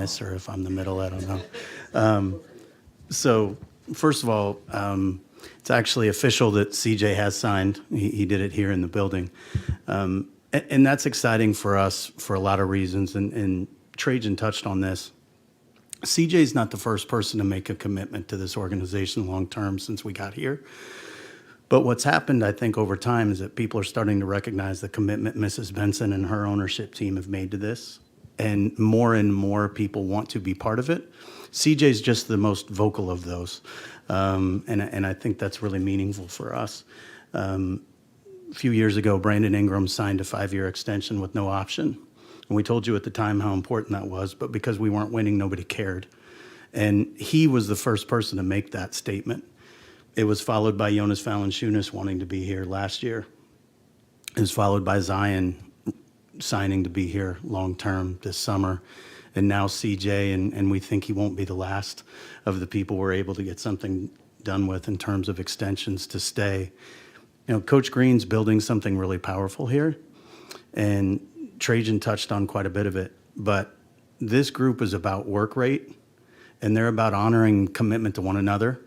this, or if I'm the middle, I don't know. So first of all, it's actually official that CJ has signed. He did it here in the building. And that's exciting for us for a lot of reasons. And Trajan touched on this. CJ's not the first person to make a commitment to this organization long term since we got here. But what's happened, I think, over time is that people are starting to recognize the commitment Mrs. Benson and her ownership team have made to this. And more people want to be part of it. CJ's just the most vocal of those. And I think that's really meaningful for us. A few years ago, Brandon Ingram signed a 5-year extension with no option. And we told you at the time how important that was, but because we weren't winning, nobody cared. And he was the first person to make that statement. It was followed by Jonas Valanciunas wanting to be here last year. It was followed by Zion signing to be here long term this summer. And now CJ, and we think he won't be the last of the people we're able to get something done with in terms of extensions to stay. You know, Coach Green's building something really powerful here, and Trajan touched on quite a bit of it, but this group is about work rate, and they're about honoring commitment to one another.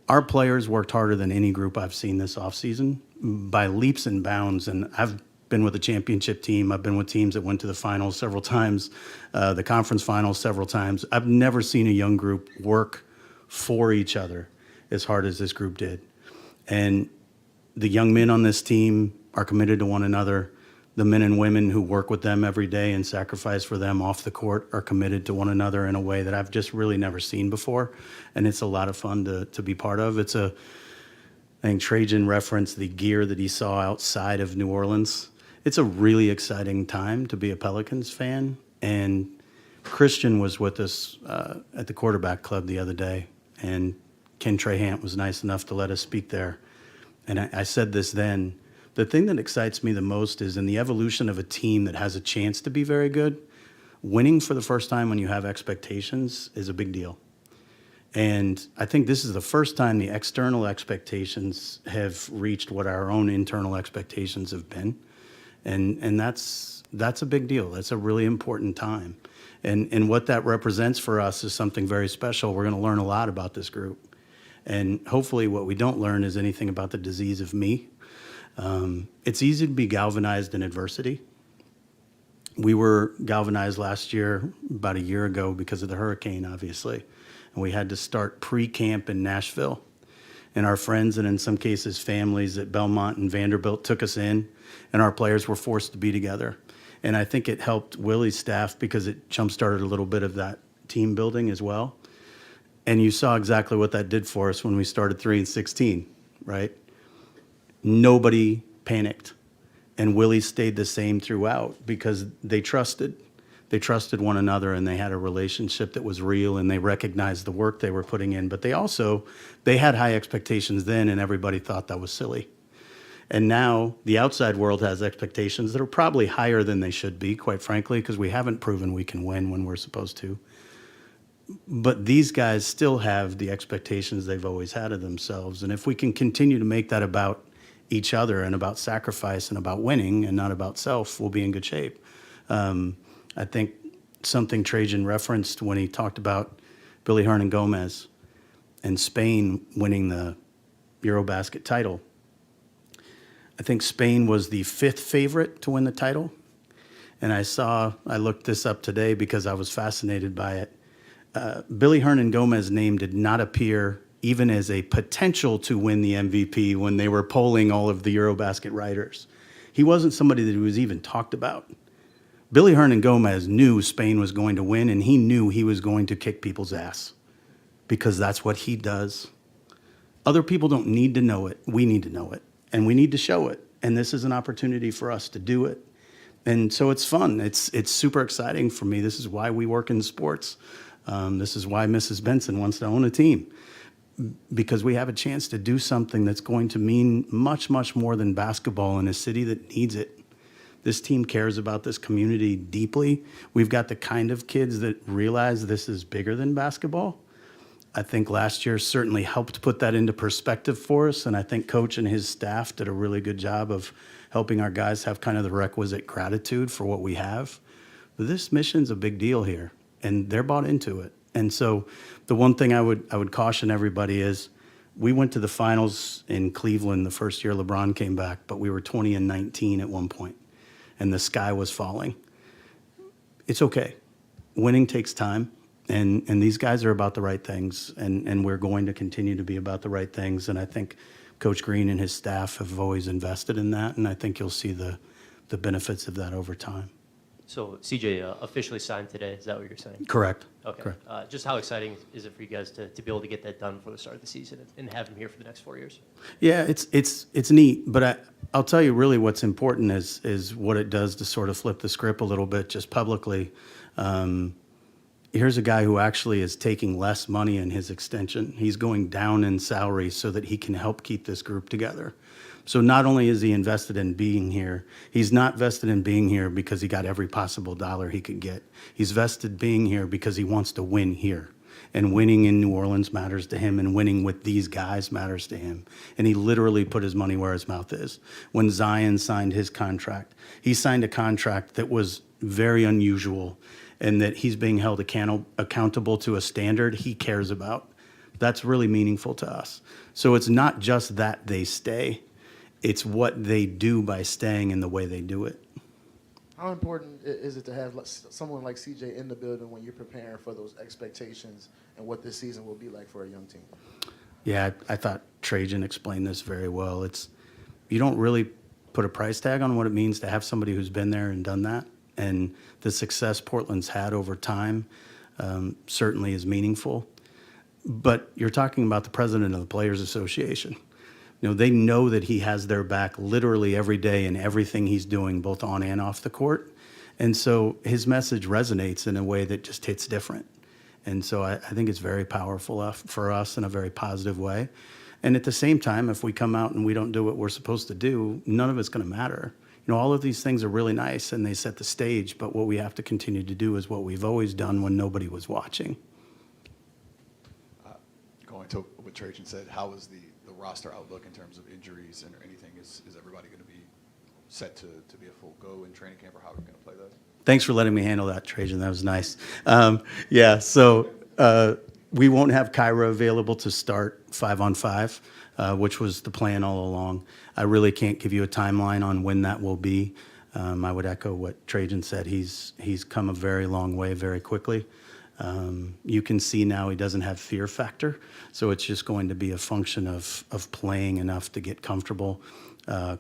Our players worked harder than any group I've seen this offseason by leaps and bounds, and I've been with a championship team. I've been with teams that went to the finals several times, the conference finals several times. I've never seen a young group work for each other as hard as this group did. And the young men on this team are committed to one another. The men and women who work with them every day and sacrifice for them off the court are committed to one another in a way that I've just really never seen before. And it's a lot of fun to be part of. I think Trajan referenced the gear that he saw outside of New Orleans. It's a really exciting time to be a Pelicans fan. And Christian was with us at the quarterback club the other day, and Ken Trahant was nice enough to let us speak there. And I said this then, the thing that excites me the most is in the evolution of a team that has a chance to be very good, winning for the first time when you have expectations is a big deal. And I think this is the first time the external expectations have reached what our own internal expectations have been. And that's a big deal. That's a really important time. And what that represents for us is something very special. We're going to learn a lot about this group. And hopefully what we don't learn is anything about the disease of me. It's easy to be galvanized in adversity. We were galvanized last year, about a year ago, because of the hurricane, obviously. And we had to start pre-camp in Nashville. And our friends, and in some cases families at Belmont and Vanderbilt, took us in, and our players were forced to be together. And I think it helped Willie's staff because it jump-started a little bit of that team building as well. And you saw exactly what that did for us when we started 3-16, right? Nobody panicked. And Willie stayed the same throughout because they trusted. They trusted one another, and they had a relationship that was real, and they recognized the work they were putting in. But they had high expectations then, and everybody thought that was silly. And now the outside world has expectations that are probably higher than they should be, quite frankly, because we haven't proven we can win when we're supposed to. But these guys still have the expectations they've always had of themselves. And if we can continue to make that about each other and about sacrifice and about winning and not about self, we'll be in good shape. I think something Trajan referenced when he talked about Billy Hernan-Gomez and Spain winning the Eurobasket title. I think Spain was the 5th favorite to win the title. And I looked this up today because I was fascinated by it. Billy Hernan-Gomez's name did not appear even as a potential to win the MVP when they were polling all of the Eurobasket writers. He wasn't somebody that was even talked about. Billy Hernan-Gomez knew Spain was going to win, and he knew he was going to kick people's ass because that's what he does. Other people don't need to know it. We need to know it, and we need to show it. And this is an opportunity for us to do it. And so it's fun. It's super exciting for me. This is why we work in sports. This is why Mrs. Benson wants to own a team, because we have a chance to do something that's going to mean much, much more than basketball in a city that needs it. This team cares about this community deeply. We've got the kind of kids that realize this is bigger than basketball. I think last year certainly helped put that into perspective for us, and I think Coach and his staff did a really good job of helping our guys have kind of the requisite gratitude for what we have. But this mission's a big deal here, and they're bought into it. And so the one thing I would caution everybody is we went to the finals in Cleveland the first year LeBron came back, but we were 20-19 at one point, and the sky was falling. It's okay. Winning takes time, and these guys are about the right things, and we're going to continue to be about the right things. And I think Coach Green and his staff have always invested in that, and I think you'll see the benefits of that over time. So CJ officially signed today. Is that what you're saying? Correct. Okay. Correct. Just how exciting is it for you guys to be able to get that done before the start of the season and have him here for the next 4 years? Yeah, it's neat, but I'll tell you really what's important is what it does to sort of flip the script a little bit just publicly. Here's a guy who actually is taking less money in his extension. He's going down in salary so that he can help keep this group together. So not only is he invested in being here, he's not vested in being here because he got every possible dollar he could get. He's vested being here because he wants to win here. And winning in New Orleans matters to him, and winning with these guys matters to him. And he literally put his money where his mouth is. When Zion signed his contract, he signed a contract that was very unusual, and that he's being held accountable to a standard he cares about. That's really meaningful to us. So it's not just that they stay. It's what they do by staying and the way they do it. How important is it to have someone like CJ in the building when you're preparing for those expectations and what this season will be like for a young team? Yeah, I thought Trajan explained this very well. You don't really put a price tag on what it means to have somebody who's been there and done that. And the success Portland's had over time certainly is meaningful. But you're talking about the president of the Players Association. You know, they know that he has their back literally every day in everything he's doing, both on and off the court. And so his message resonates in a way that just hits different. And so I think it's very powerful for us in a very positive way. And at the same time, if we come out and we don't do what we're supposed to do, none of it's going to matter. You know, all of these things are really nice and they set the stage, but what we have to continue to do is what we've always done when nobody was watching. Going to what Trajan said, how is the roster outlook in terms of injuries and anything? Is everybody going to be set to be a full go in training camp, or how are we going to play that? Thanks for letting me handle that, Trajan. That was nice. So we won't have Kyra available to start 5-on-5, which was the plan all along. I really can't give you a timeline on when that will be. I would echo what Trajan said. He's come a very long way very quickly. You can see now he doesn't have fear factor, so it's just going to be a function of playing enough to get comfortable.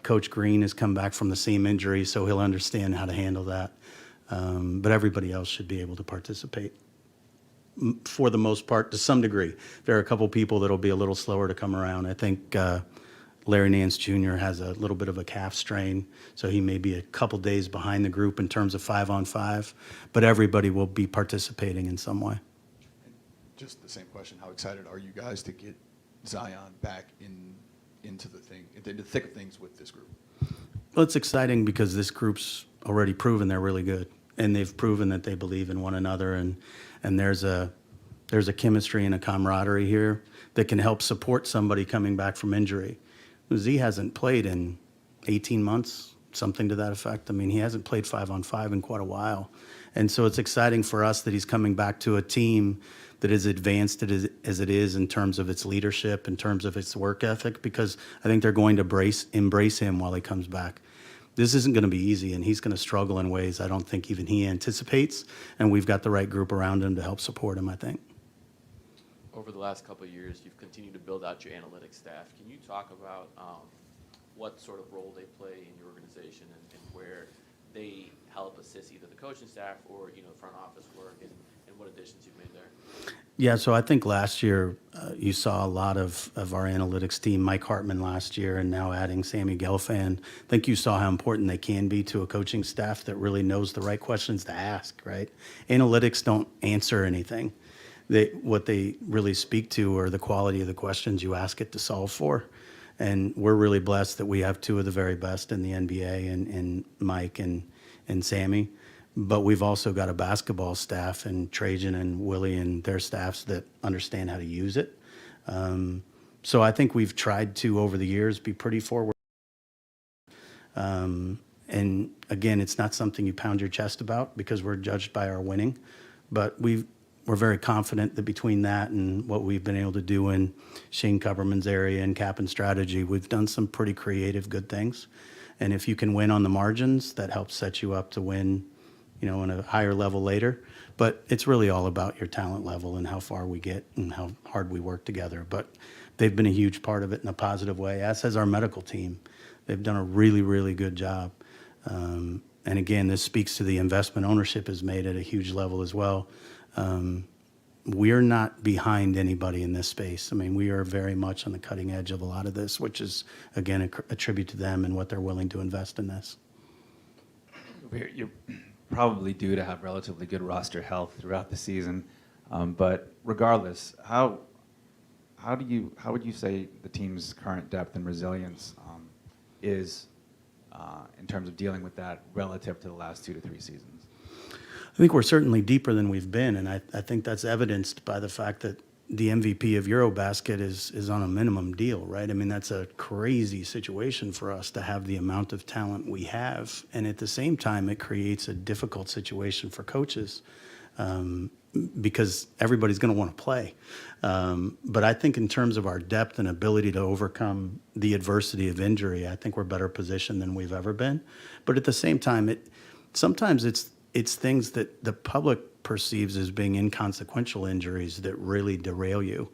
Coach Green has come back from the same injury, so he'll understand how to handle that. But everybody else should be able to participate for the most part, to some degree. There are a couple people that'll be a little slower to come around. I think Larry Nance Jr. has a little bit of a calf strain, so he may be a couple days behind the group in terms of 5-on-5, but everybody will be participating in some way. Just the same question, how excited are you guys to get Zion back into the thick of things with this group? Well, it's exciting because this group's already proven they're really good, and they've proven that they believe in one another, and there's a chemistry and a camaraderie here that can help support somebody coming back from injury. Z hasn't played in 18 months, something to that effect. I mean, he hasn't played 5-on-5 in quite a while. And so it's exciting for us that he's coming back to a team that is advanced as it is in terms of its leadership, in terms of its work ethic, because I think they're going to embrace him while he comes back. This isn't going to be easy, and he's going to struggle in ways I don't think even he anticipates, and we've got the right group around him to help support him, I think. Over the last couple of years, you've continued to build out your analytics staff. Can you talk about what sort of role they play in your organization and where they help assist either the coaching staff or front office work, and what additions you've made there? Yeah, so I think last year you saw a lot of our analytics team, Mike Hartman last year, and now adding Sammy Gelfand. I think you saw how important they can be to a coaching staff that really knows the right questions to ask, right? Analytics don't answer anything. What they really speak to are the quality of the questions you ask it to solve for. And we're really blessed that we have two of the very best in the NBA, and Mike and Sammy. But we've also got a basketball staff, and Trajan and Willie and their staffs that understand how to use it. So I think we've tried to, over the years, be pretty forward. And again, it's not something you pound your chest about because we're judged by our winning. But we're very confident that between that and what we've been able to do in Shane Cupperman's area and cap and strategy, we've done some pretty creative, good things. And if you can win on the margins, that helps set you up to win, in a higher level later. But it's really all about your talent level and how far we get and how hard we work together. But they've been a huge part of it in a positive way, as has our medical team. They've done a really, really good job. And again, this speaks to the investment ownership is made at a huge level as well. We're not behind anybody in this space. I mean, we are very much on the cutting edge of a lot of this, which is, again, a tribute to them and what they're willing to invest in this. You're probably due to have relatively good roster health throughout the season, but regardless, how would you say the team's current depth and resilience is in terms of dealing with that relative to the last 2 to 3 seasons? I think we're certainly deeper than we've been, and I think that's evidenced by the fact that the MVP of Eurobasket is on a minimum deal, right? I mean, that's a crazy situation for us to have the amount of talent we have, and at the same time, it creates a difficult situation for coaches because everybody's going to want to play. But I think in terms of our depth and ability to overcome the adversity of injury, I think we're better positioned than we've ever been. But at the same time, sometimes it's things that the public perceives as being inconsequential injuries that really derail you.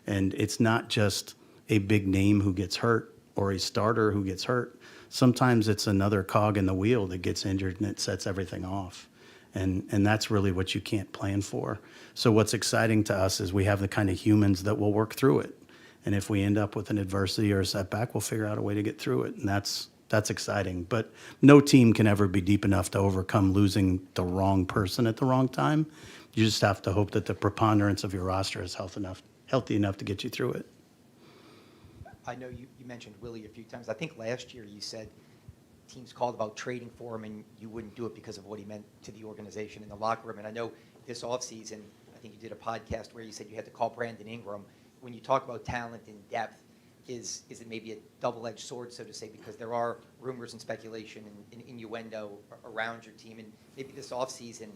And it's not just a big name who gets hurt or a starter who gets hurt. Sometimes it's another cog in the wheel that gets injured and it sets everything off. And that's really what you can't plan for. So what's exciting to us is we have the kind of humans that will work through it. And if we end up with an adversity or a setback, we'll figure out a way to get through it. And that's exciting. But no team can ever be deep enough to overcome losing the wrong person at the wrong time. You just have to hope that the preponderance of your roster is healthy enough to get you through it. I know you mentioned Willie a few times. I think last year you said teams called about trading for him and you wouldn't do it because of what he meant to the organization in the locker room. And I know this offseason, I think you did a podcast where you said you had to call Brandon Ingram. When you talk about talent and depth, is it maybe a double-edged sword, so to say, because there are rumors and speculation and innuendo around your team? And maybe this offseason,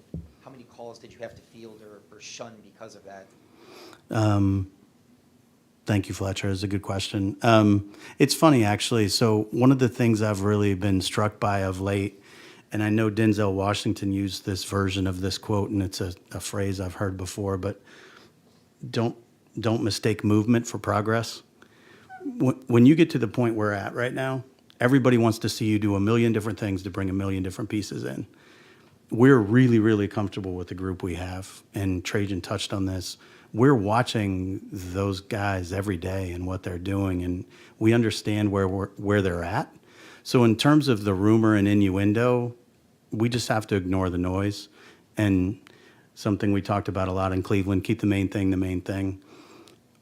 how many calls did you have to field or shun because of that? Thank you, Fletcher. It's a good question. It's funny, actually. So one of the things I've really been struck by of late, and I know Denzel Washington used this version of this quote, and it's a phrase I've heard before, but don't mistake movement for progress. When you get to the point we're at right now, everybody wants to see you do a million different things to bring a million different pieces in. We're really, really comfortable with the group we have, and Trajan touched on this. We're watching those guys every day and what they're doing, and we understand where they're at. So in terms of the rumor and innuendo, we just have to ignore the noise. And something we talked about a lot in Cleveland, keep the main thing the main thing.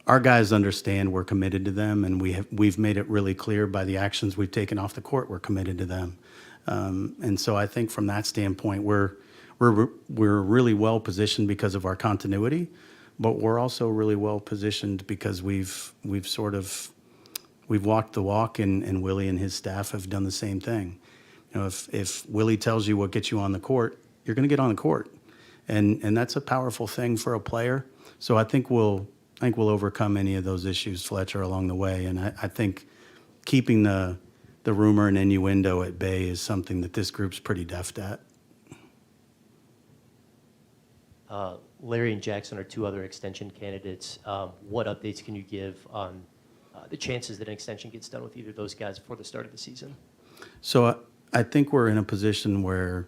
Our guys understand we're committed to them, and we've made it really clear by the actions we've taken off the court, we're committed to them. And so I think from that standpoint, we're really well positioned because of our continuity, but we're also really well positioned because we've walked the walk, and Willie and his staff have done the same thing. If Willie tells you what gets you on the court, you're going to get on the court, and that's a powerful thing for a player. So I think we'll overcome any of those issues, Fletcher, along the way. And I think keeping the rumor and innuendo at bay is something that this group's pretty deft at. Larry and Jackson are two other extension candidates. What updates can you give on the chances that an extension gets done with either of those guys before the start of the season? So I think we're in a position where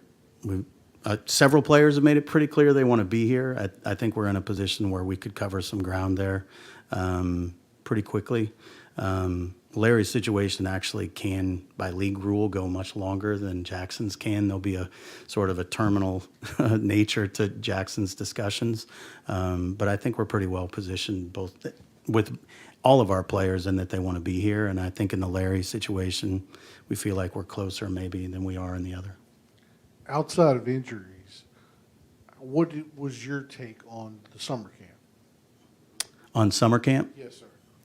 several players have made it pretty clear they want to be here. I think we're in a position where we could cover some ground there pretty quickly. Larry's situation actually can, by league rule, go much longer than Jackson's can. There'll be a sort of a terminal nature to Jackson's discussions. But I think we're pretty well positioned both with all of our players and that they want to be here. And I think in the Larry situation, we feel like we're closer maybe than we are in the other. Outside of injuries, what was your take on the summer camp? On summer camp? Yes,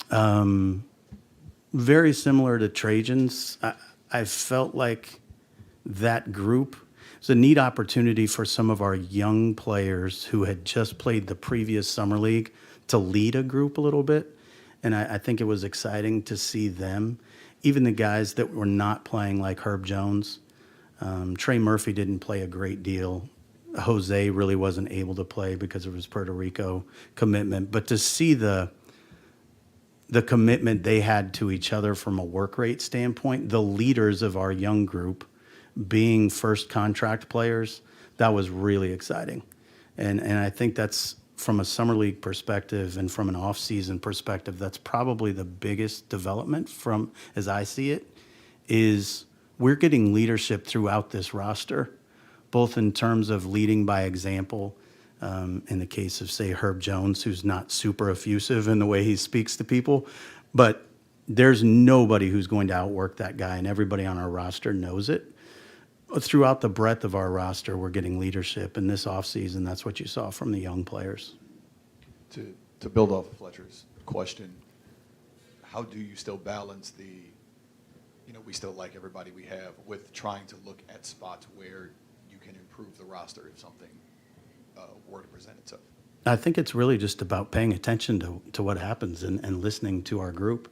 sir. Very similar to Trajan's. I felt like that group. was a neat opportunity for some of our young players who had just played the previous summer league to lead a group a little bit. And I think it was exciting to see them, even the guys that were not playing like Herb Jones. Trey Murphy didn't play a great deal. Jose really wasn't able to play because of his Puerto Rico commitment. But to see the commitment they had to each other from a work rate standpoint, the leaders of our young group being first contract players, that was really exciting. And I think that's, from a summer league perspective and from an off-season perspective, that's probably the biggest development from, as I see it, is we're getting leadership throughout this roster, both in terms of leading by example, in the case of, say, Herb Jones, who's not super effusive in the way he speaks to people, but there's nobody who's going to outwork that guy, and everybody on our roster knows it. Throughout the breadth of our roster, we're getting leadership, and this offseason, that's what you saw from the young players. To build off of Fletcher's question, how do you still balance the, we still like everybody we have, with trying to look at spots where you can improve the roster if something were to present itself? I think it's really just about paying attention to what happens and listening to our group.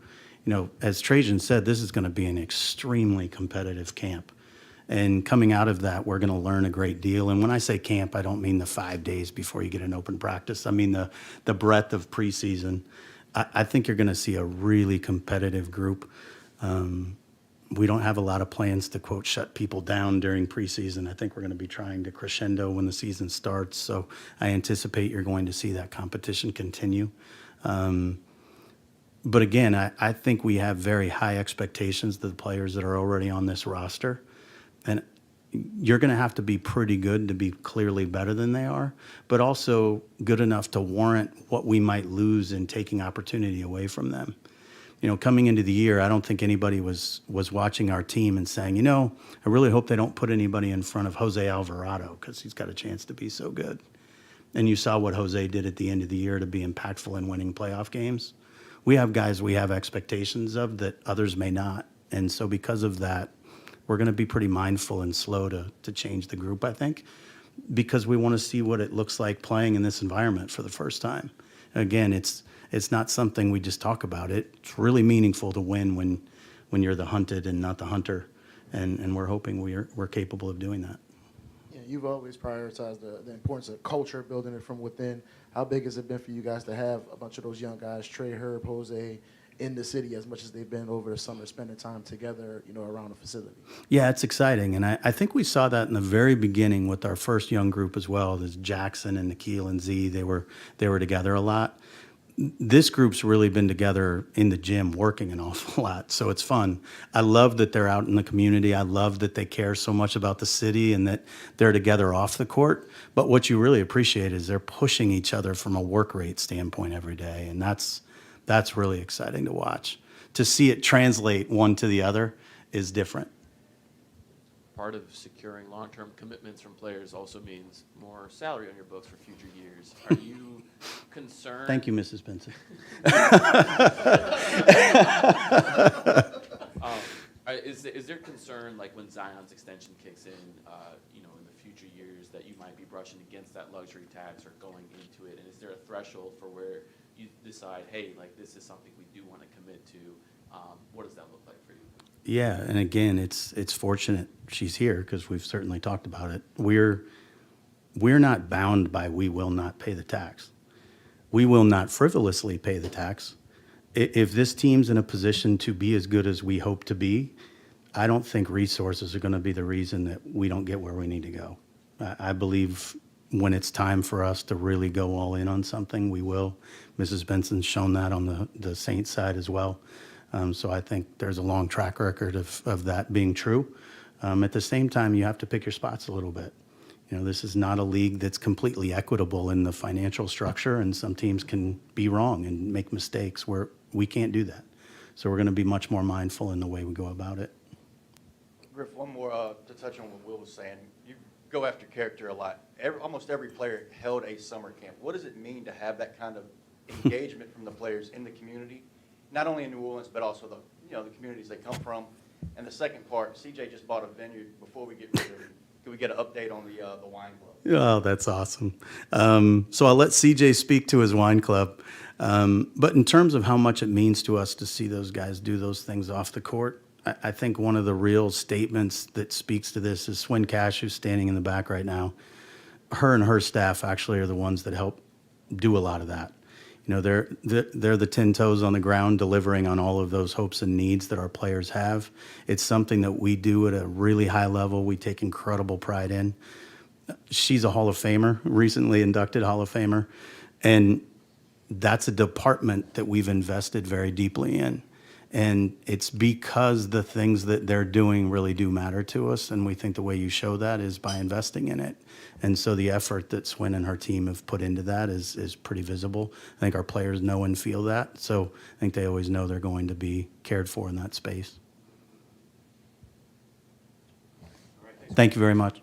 As Trajan said, this is going to be an extremely competitive camp. And coming out of that, we're going to learn a great deal. And when I say camp, I don't mean the 5 days before you get an open practice. I mean the breadth of preseason. I think you're going to see a really competitive group. We don't have a lot of plans to, quote, shut people down during preseason. I think we're going to be trying to crescendo when the season starts. So I anticipate you're going to see that competition continue. But again, I think we have very high expectations to the players that are already on this roster. And you're going to have to be pretty good to be clearly better than they are, but also good enough to warrant what we might lose in taking opportunity away from them. Coming into the year, I don't think anybody was watching our team and saying, I really hope they don't put anybody in front of Jose Alvarado because he's got a chance to be so good. And you saw what Jose did at the end of the year to be impactful in winning playoff games. We have guys we have expectations of that others may not. And so because of that, we're going to be pretty mindful and slow to change the group, I think, because we want to see what it looks like playing in this environment for the first time. Again, it's not something we just talk about. It's really meaningful to win when you're the hunted and not the hunter, and we're hoping we're capable of doing that. Yeah, you've always prioritized the importance of culture, building it from within. How big has it been for you guys to have a bunch of those young guys, Trey, Herb, Jose, in the city as much as they've been over the summer, spending time together, around the facility? Yeah, it's exciting, and I think we saw that in the very beginning with our first young group as well. There's Jackson and Nikhil and Z. They were together a lot. This group's really been together in the gym working an awful lot, so it's fun. I love that they're out in the community. I love that they care so much about the city and that they're together off the court. But what you really appreciate is they're pushing each other from a work rate standpoint every day, and that's really exciting to watch. To see it translate one to the other is different. Part of securing long-term commitments from players also means more salary on your books for future years. Are you concerned? Thank you, Mrs. Benson. Is there concern, like when Zion's extension kicks in, in the future years, that you might be brushing against that luxury tax or going into it? And is there a threshold for where you decide, hey, like this is something we do want to commit to? What does that look like for you? Yeah, and again, it's fortunate she's here because we've certainly talked about it. We're not bound by we will not pay the tax. We will not frivolously pay the tax. If this team's in a position to be as good as we hope to be, I don't think resources are going to be the reason that we don't get where we need to go. I believe when it's time for us to really go all in on something, we will. Mrs. Benson's shown that on the Saints side as well. So I think there's a long track record of that being true. At the same time, you have to pick your spots a little bit. This is not a league that's completely equitable in the financial structure, and some teams can be wrong and make mistakes where we can't do that. So we're going to be much more mindful in the way we go about it. Griff, one more to touch on what Will was saying. You go after character a lot. Almost every player held a summer camp. What does it mean to have that kind of engagement from the players in the community, not only in New Orleans but also the communities they come from? And the second part, CJ just bought a vineyard. Before we get rid of can we get an update on the wine club? Oh, that's awesome. So I'll let CJ speak to his wine club. But in terms of how much it means to us to see those guys do those things off the court, I think one of the real statements that speaks to this is Swin Cash, who's standing in the back right now. Her and her staff actually are the ones that help do a lot of that. You know, they're the 10 toes on the ground delivering on all of those hopes and needs that our players have. It's something that we do at a really high level. We take incredible pride in. She's a Hall of Famer, recently inducted Hall of Famer, and that's a department that we've invested very deeply in. And it's because the things that they're doing really do matter to us, and we think the way you show that is by investing in it. And so the effort that Swin and her team have put into that is pretty visible. I think our players know and feel that, so I think they always know they're going to be cared for in that space. Thank you very much.